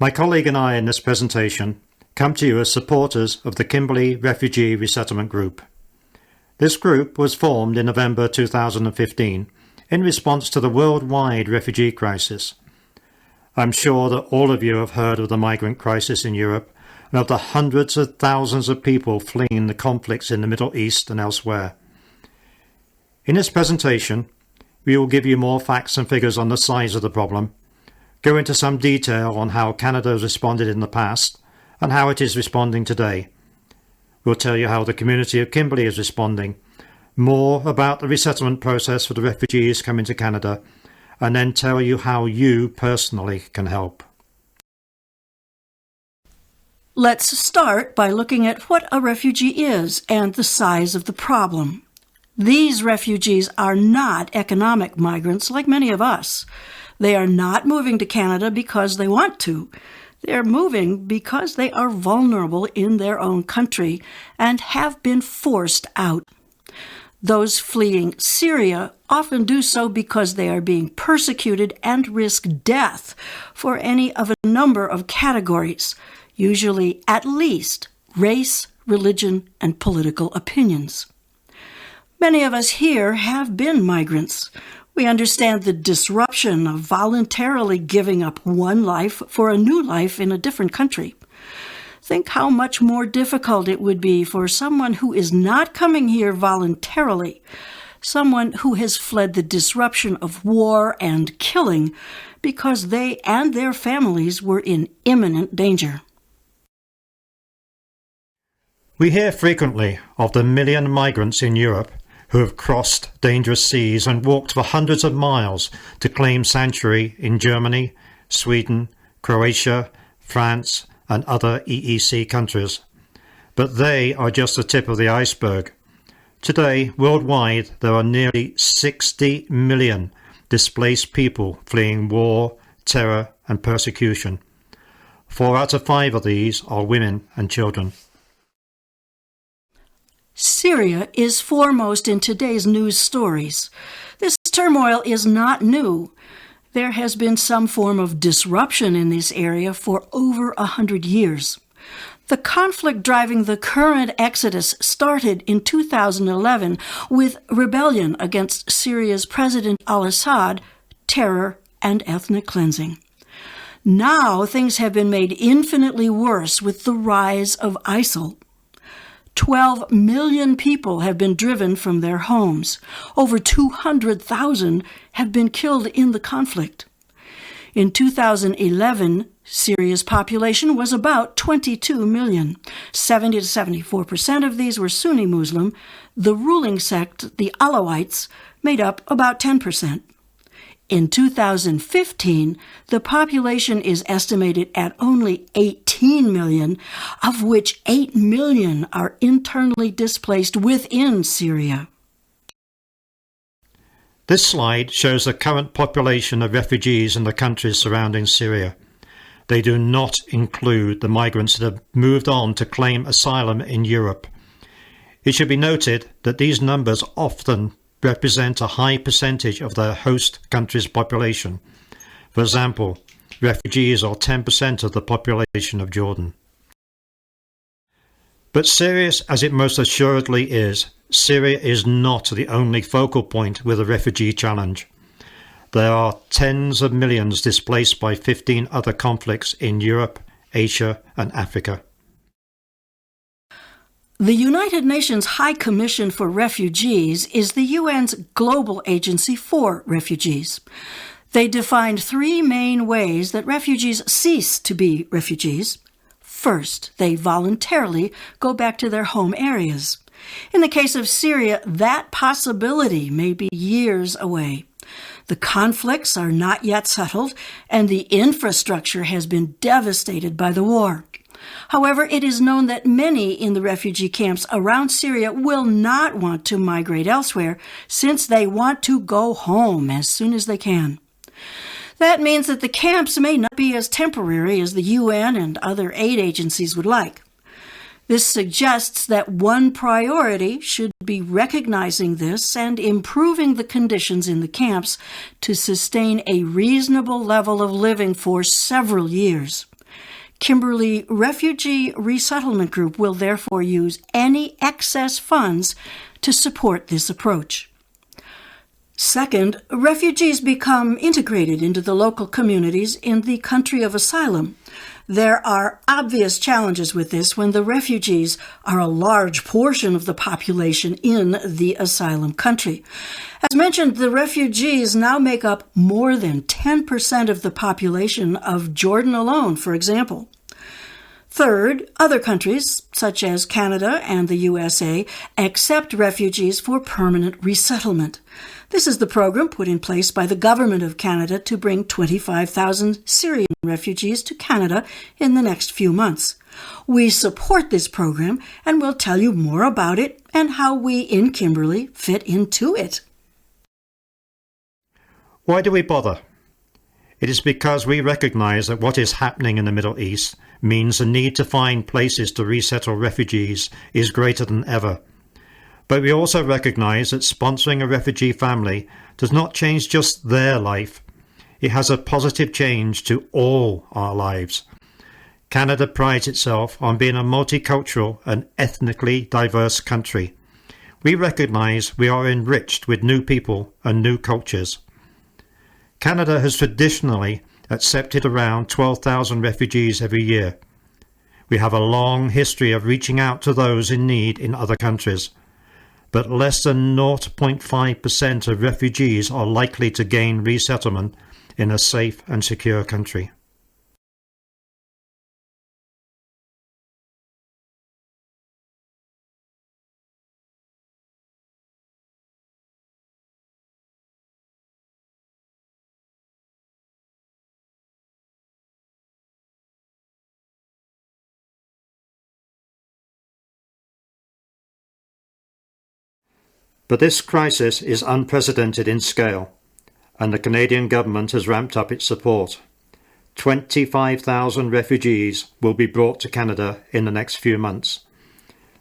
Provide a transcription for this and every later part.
My colleague and I in this presentation come to you as supporters of the Kimberley Refugee Resettlement Group. This group was formed in November 2015 in response to the worldwide refugee crisis. I'm sure that all of you have heard of the migrant crisis in Europe and of the hundreds of thousands of people fleeing the conflicts in the Middle East and elsewhere. In this presentation, we will give you more facts and figures on the size of the problem, go into some detail on how Canada has responded in the past and how it is responding today. We'll tell you how the community of Kimberley is responding, more about the resettlement process for the refugees coming to Canada, and then tell you how you personally can help. Let's start by looking at what a refugee is and the size of the problem. These refugees are not economic migrants like many of us. They are not moving to Canada because they want to. They're moving because they are vulnerable in their own country and have been forced out. Those fleeing Syria often do so because they are being persecuted and risk death for any of a number of categories, usually at least race, religion, and political opinions. Many of us here have been migrants. We understand the disruption of voluntarily giving up one life for a new life in a different country. Think how much more difficult it would be for someone who is not coming here voluntarily, someone who has fled the disruption of war and killing because they and their families were in imminent danger. We hear frequently of the million migrants in Europe who have crossed dangerous seas and walked for hundreds of miles to claim sanctuary in Germany, Sweden, Croatia, France, and other EEC countries. But they are just the tip of the iceberg. Today, worldwide, there are nearly 60 million displaced people fleeing war, terror, and persecution. 4 out of 5 of these are women and children. Syria is foremost in today's news stories. This turmoil is not new. There has been some form of disruption in this area for over 100 years. The conflict driving the current exodus started in 2011 with rebellion against Syria's President al-Assad, terror, and ethnic cleansing. Now things have been made infinitely worse with the rise of ISIL. 12 million people have been driven from their homes. Over 200,000 have been killed in the conflict. In 2011, Syria's population was about 22 million. 70 to 74% of these were Sunni Muslim. The ruling sect, the Alawites, made up about 10%. In 2015, the population is estimated at only 18 million, of which 8 million are internally displaced within Syria. This slide shows the current population of refugees in the countries surrounding Syria. They do not include the migrants that have moved on to claim asylum in Europe. It should be noted that these numbers often represent a high percentage of their host country's population. For example, refugees are 10% of the population of Jordan. But serious as it most assuredly is, Syria is not the only focal point with the refugee challenge. There are tens of millions displaced by 15 other conflicts in Europe, Asia, and Africa. The United Nations High Commission for Refugees is the UN's global agency for refugees. They defined 3 main ways that refugees cease to be refugees. First, they voluntarily go back to their home areas. In the case of Syria, that possibility may be years away. The conflicts are not yet settled, and the infrastructure has been devastated by the war. However, it is known that many in the refugee camps around Syria will not want to migrate elsewhere since they want to go home as soon as they can. That means that the camps may not be as temporary as the UN and other aid agencies would like. This suggests that one priority should be recognizing this and improving the conditions in the camps to sustain a reasonable level of living for several years. Kimberley Refugee Resettlement Group will therefore use any excess funds to support this approach. Second, refugees become integrated into the local communities in the country of asylum. There are obvious challenges with this when the refugees are a large portion of the population in the asylum country. As mentioned, the refugees now make up more than 10% of the population of Jordan alone, for example. Third, other countries, such as Canada and the USA, accept refugees for permanent resettlement. This is the program put in place by the Government of Canada to bring 25,000 Syrian refugees to Canada in the next few months. We support this program and will tell you more about it and how we in Kimberley fit into it. Why do we bother? It is because we recognize that what is happening in the Middle East means the need to find places to resettle refugees is greater than ever. But we also recognize that sponsoring a refugee family does not change just their life. It has a positive change to all our lives. Canada prides itself on being a multicultural and ethnically diverse country. We recognize we are enriched with new people and new cultures. Canada has traditionally accepted around 12,000 refugees every year. We have a long history of reaching out to those in need in other countries, but less than 0.5% of refugees are likely to gain resettlement in a safe and secure country. But this crisis is unprecedented in scale, and the Canadian government has ramped up its support. 25,000 refugees will be brought to Canada in the next few months.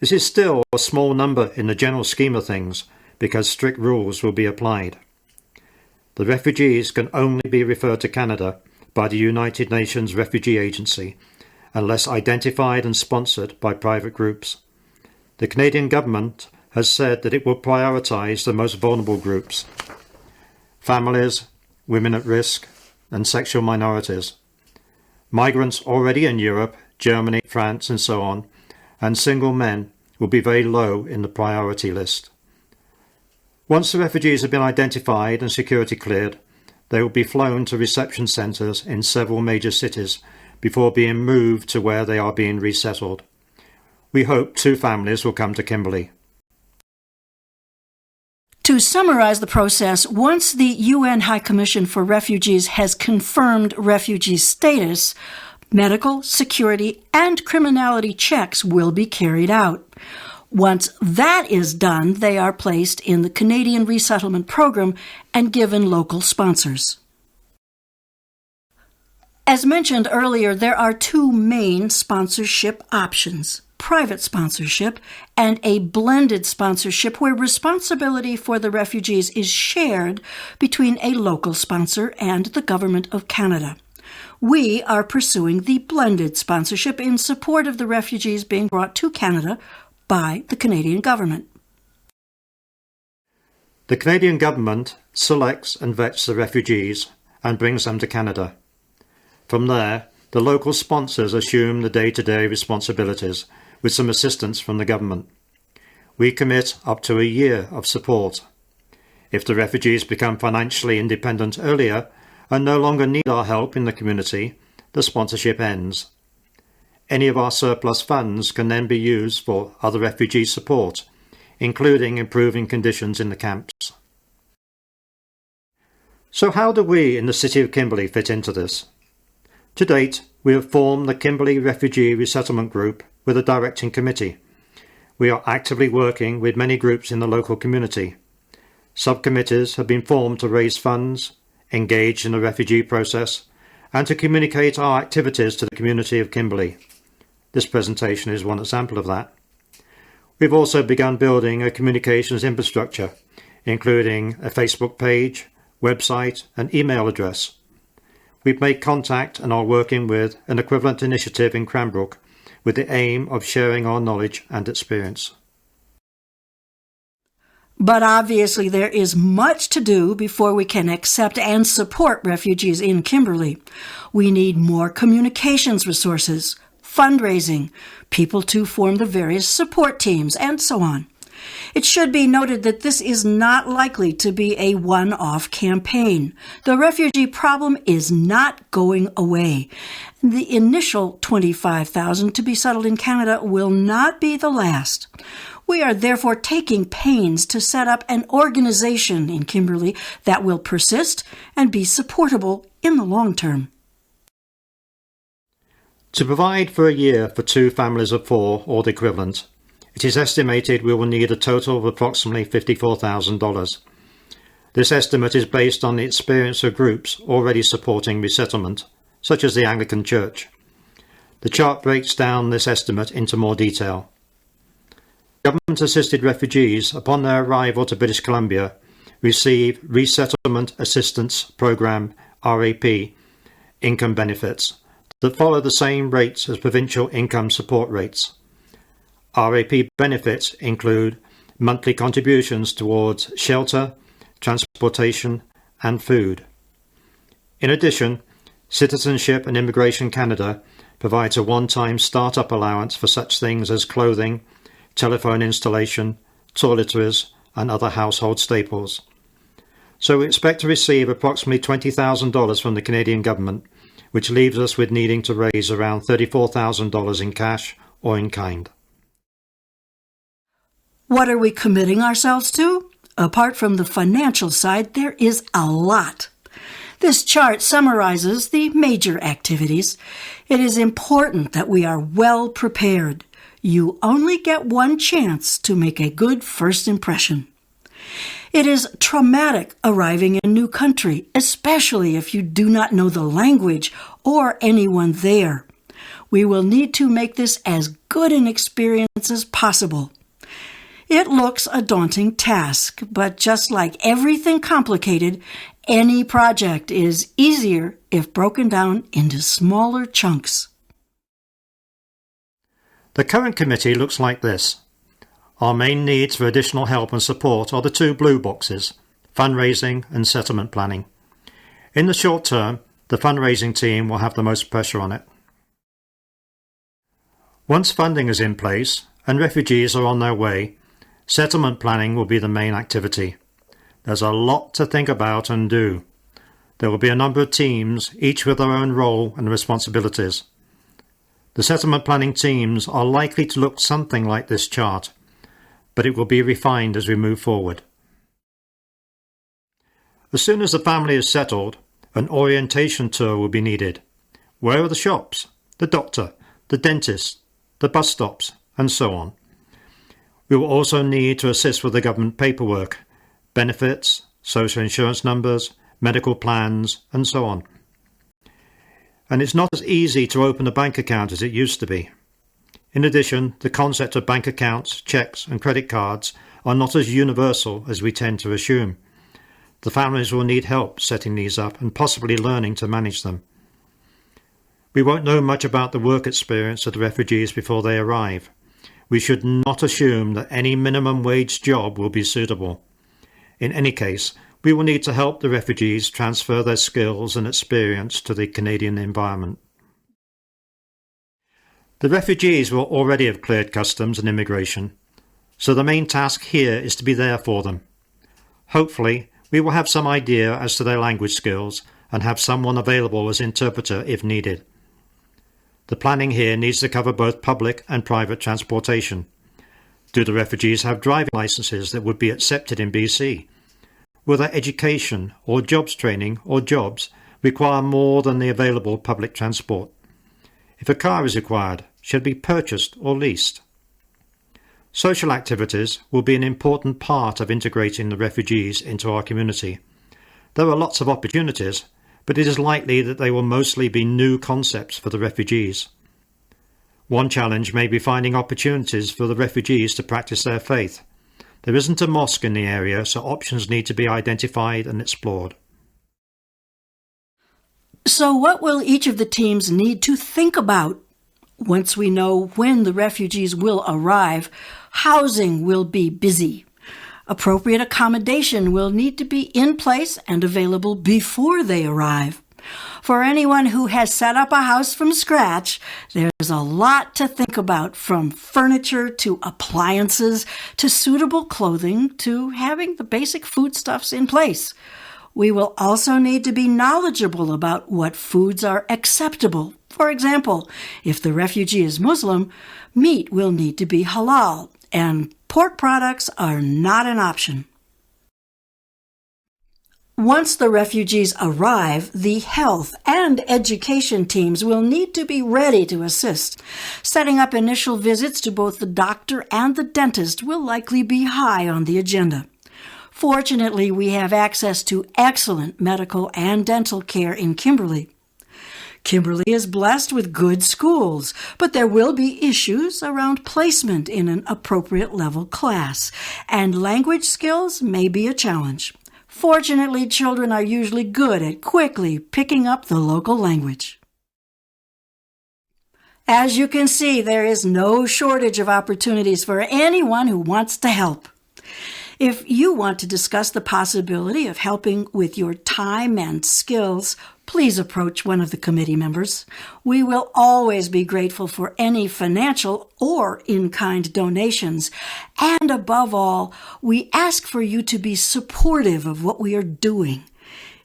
This is still a small number in the general scheme of things because strict rules will be applied. The refugees can only be referred to Canada by the United Nations Refugee Agency unless identified and sponsored by private groups. The Canadian government has said that it will prioritise the most vulnerable groups: families, women at risk, and sexual minorities, migrants already in Europe, Germany, France, and so on, and single men will be very low in the priority list. Once the refugees have been identified and security cleared, they will be flown to reception centres in several major cities before being moved to where they are being resettled. We hope 2 families will come to Kimberley. To summarize the process, once the UN High Commission for Refugees has confirmed refugee status, medical, security, and criminality checks will be carried out. Once that is done, they are placed in the Canadian Resettlement Program and given local sponsors. As mentioned earlier, there are 2 main sponsorship options: private sponsorship and a blended sponsorship where responsibility for the refugees is shared between a local sponsor and the Government of Canada. We are pursuing the blended sponsorship in support of the refugees being brought to Canada by the Canadian government. The Canadian government selects and vets the refugees and brings them to Canada. From there, the local sponsors assume the day-to-day responsibilities with some assistance from the government. We commit up to a year of support. If the refugees become financially independent earlier and no longer need our help in the community, the sponsorship ends. Any of our surplus funds can then be used for other refugee support, including improving conditions in the camps. So how do we in the City of Kimberley fit into this? To date, we have formed the Kimberley Refugee Resettlement Group with a directing committee. We are actively working with many groups in the local community. Subcommittees have been formed to raise funds, engage in the refugee process, and to communicate our activities to the community of Kimberley. This presentation is one example of that. We've also begun building a communications infrastructure, including a Facebook page, website, and email address. We've made contact and are working with an equivalent initiative in Cranbrook with the aim of sharing our knowledge and experience. But obviously there is much to do before we can accept and support refugees in Kimberley. We need more communications resources, fundraising, people to form the various support teams, and so on. It should be noted that this is not likely to be a one-off campaign. The refugee problem is not going away. The initial 25,000 to be settled in Canada will not be the last. We are therefore taking pains to set up an organization in Kimberley that will persist and be supportable in the long term. To provide for a year for 2 families of 4 or the equivalent, it is estimated we will need a total of approximately $54,000. This estimate is based on the experience of groups already supporting resettlement, such as the Anglican Church. The chart breaks down this estimate into more detail. Government-assisted refugees, upon their arrival to British Columbia, receive Resettlement Assistance Programme (RAP) income benefits that follow the same rates as provincial income support rates. RAP benefits include monthly contributions towards shelter, transportation and food. In addition, Citizenship and Immigration Canada provides a one-time start-up allowance for such things as clothing, telephone installation, toiletries and other household staples. So we expect to receive approximately $20,000 from the Canadian government, which leaves us with needing to raise around $34,000 in cash or in kind. What are we committing ourselves to? Apart from the financial side, there is a lot. This chart summarizes the major activities. It is important that we are well prepared. You only get one chance to make a good first impression. It is traumatic arriving in a new country, especially if you do not know the language or anyone there. We will need to make this as good an experience as possible. It looks a daunting task, but just like everything complicated, any project is easier if broken down into smaller chunks. The current committee looks like this. Our main needs for additional help and support are the 2 blue boxes, fundraising and settlement planning. In the short term, the fundraising team will have the most pressure on it. Once funding is in place and refugees are on their way, settlement planning will be the main activity. There's a lot to think about and do. There will be a number of teams, each with their own role and responsibilities. The settlement planning teams are likely to look something like this chart, but it will be refined as we move forward. As soon as the family is settled, an orientation tour will be needed. Where are the shops, the doctor, the dentist, the bus stops, and so on. We will also need to assist with the government paperwork, benefits, social insurance numbers, medical plans, and so on. And it's not as easy to open a bank account as it used to be. In addition, the concept of bank accounts, cheques, and credit cards are not as universal as we tend to assume. The families will need help setting these up and possibly learning to manage them. We won't know much about the work experience of the refugees before they arrive. We should not assume that any minimum wage job will be suitable. In any case, we will need to help the refugees transfer their skills and experience to the Canadian environment. The refugees will already have cleared customs and immigration, so the main task here is to be there for them. Hopefully, we will have some idea as to their language skills and have someone available as interpreter if needed. The planning here needs to cover both public and private transportation. Do the refugees have driving licenses that would be accepted in BC? Will their education or jobs training or jobs require more than the available public transport? If a car is required, should it be purchased or leased? Social activities will be an important part of integrating the refugees into our community. There are lots of opportunities, but it is likely that they will mostly be new concepts for the refugees. One challenge may be finding opportunities for the refugees to practice their faith. There isn't a mosque in the area, so options need to be identified and explored. So what will each of the teams need to think about? Once we know when the refugees will arrive, housing will be busy. Appropriate accommodation will need to be in place and available before they arrive. For anyone who has set up a house from scratch, there's a lot to think about, from furniture to appliances to suitable clothing to having the basic foodstuffs in place. We will also need to be knowledgeable about what foods are acceptable. For example, if the refugee is Muslim, meat will need to be halal, and pork products are not an option. Once the refugees arrive, the health and education teams will need to be ready to assist. Setting up initial visits to both the doctor and the dentist will likely be high on the agenda. Fortunately, we have access to excellent medical and dental care in Kimberley. Kimberley is blessed with good schools, but there will be issues around placement in an appropriate level class, and language skills may be a challenge. Fortunately, children are usually good at quickly picking up the local language. As you can see, there is no shortage of opportunities for anyone who wants to help. If you want to discuss the possibility of helping with your time and skills, please approach one of the committee members. We will always be grateful for any financial or in-kind donations. And above all, we ask for you to be supportive of what we are doing.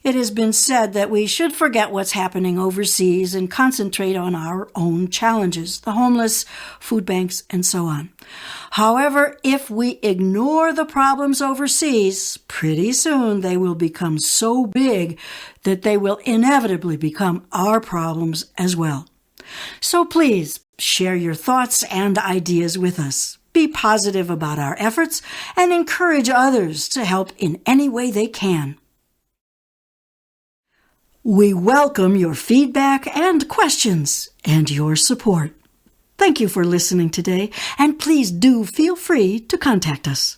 It has been said that we should forget what's happening overseas and concentrate on our own challenges, the homeless, food banks, and so on. However, if we ignore the problems overseas, pretty soon they will become so big that they will inevitably become our problems as well. So please share your thoughts and ideas with us. Be positive about our efforts and encourage others to help in any way they can. We welcome your feedback and questions and your support. Thank you for listening today, and please do feel free to contact us.